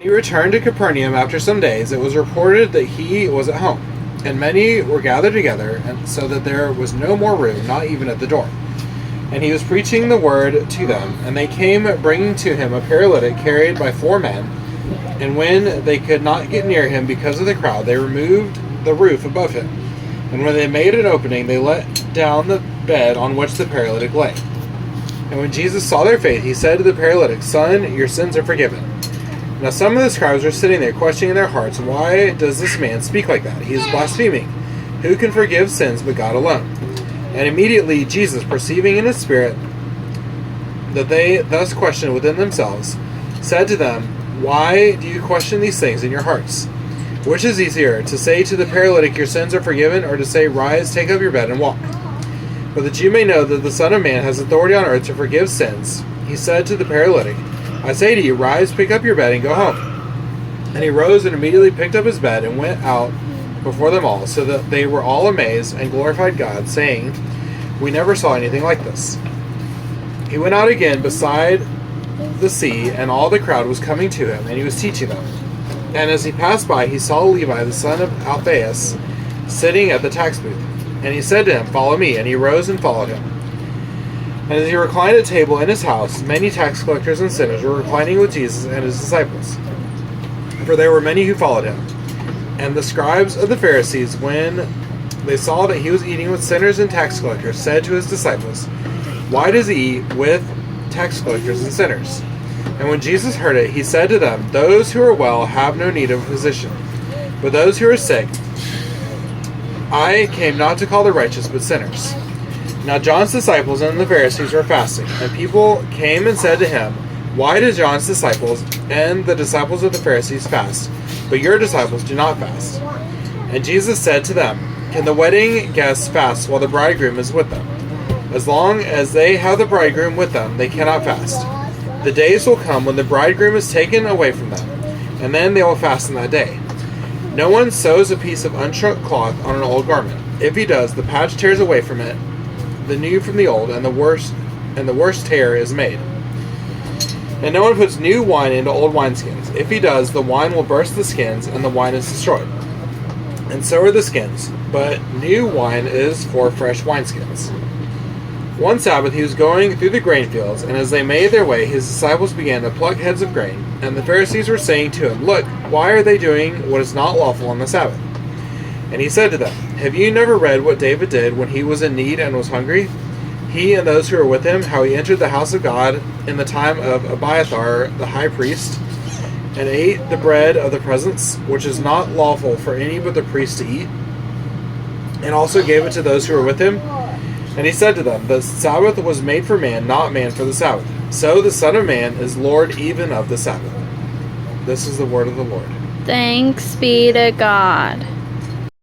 He returned to Capernaum after some days. It was reported that he was at home, and many were gathered together, and so that there was no more room, not even at the door. And he was preaching the word to them, and they came bringing to him a paralytic carried by 4 men. And when they could not get near him because of the crowd, they removed the roof above him. And when they made an opening, they let down the bed on which the paralytic lay. And when Jesus saw their faith, he said to the paralytic, "Son, your sins are forgiven." Now some of the scribes were sitting there, questioning in their hearts, "Why does this man speak like that? He is blaspheming. Who can forgive sins but God alone?" And immediately Jesus, perceiving in his spirit that they thus questioned within themselves, said to them, "Why do you question these things in your hearts? Which is easier, to say to the paralytic, 'Your sins are forgiven,' or to say, 'Rise, take up your bed and walk'? But that you may know that the Son of Man has authority on earth to forgive sins," he said to the paralytic, "I say to you, rise, pick up your bed, and go home." And he rose and immediately picked up his bed and went out before them all, so that they were all amazed and glorified God, saying, "We never saw anything like this." He went out again beside the sea, and all the crowd was coming to him, and he was teaching them. And as he passed by, he saw Levi, the son of Alphaeus, sitting at the tax booth. And he said to him, "Follow me." And he rose and followed him. And as he reclined at table in his house, many tax collectors and sinners were reclining with Jesus and his disciples, for there were many who followed him. And the scribes of the Pharisees, when they saw that he was eating with sinners and tax collectors, said to his disciples, "Why does he eat with tax collectors and sinners?" And when Jesus heard it, he said to them, "Those who are well have no need of a physician, but those who are sick. I came not to call the righteous, but sinners." Now John's disciples and the Pharisees were fasting, and people came and said to him, "Why do John's disciples and the disciples of the Pharisees fast, but your disciples do not fast?" And Jesus said to them, "Can the wedding guests fast while the bridegroom is with them? As long as they have the bridegroom with them, they cannot fast. The days will come when the bridegroom is taken away from them, and then they will fast in that day. No one sews a piece of unshrunk cloth on an old garment. If he does, the patch tears away from it, the new from the old, and the worst tear is made. And no one puts new wine into old wineskins. If he does, the wine will burst the skins, and the wine is destroyed. And so are the skins, but new wine is for fresh wineskins." One Sabbath he was going through the grain fields, and as they made their way, his disciples began to pluck heads of grain. And the Pharisees were saying to him, "Look, why are they doing what is not lawful on the Sabbath?" And he said to them, "Have you never read what David did when he was in need and was hungry? He and those who were with him, how he entered the house of God in the time of Abiathar the high priest, and ate the bread of the presence, which is not lawful for any but the priest to eat, and also gave it to those who were with him? And he said to them, the Sabbath was made for man, not man for the Sabbath. So the Son of Man is Lord even of the Sabbath." This is the word of the Lord. Thanks be to God.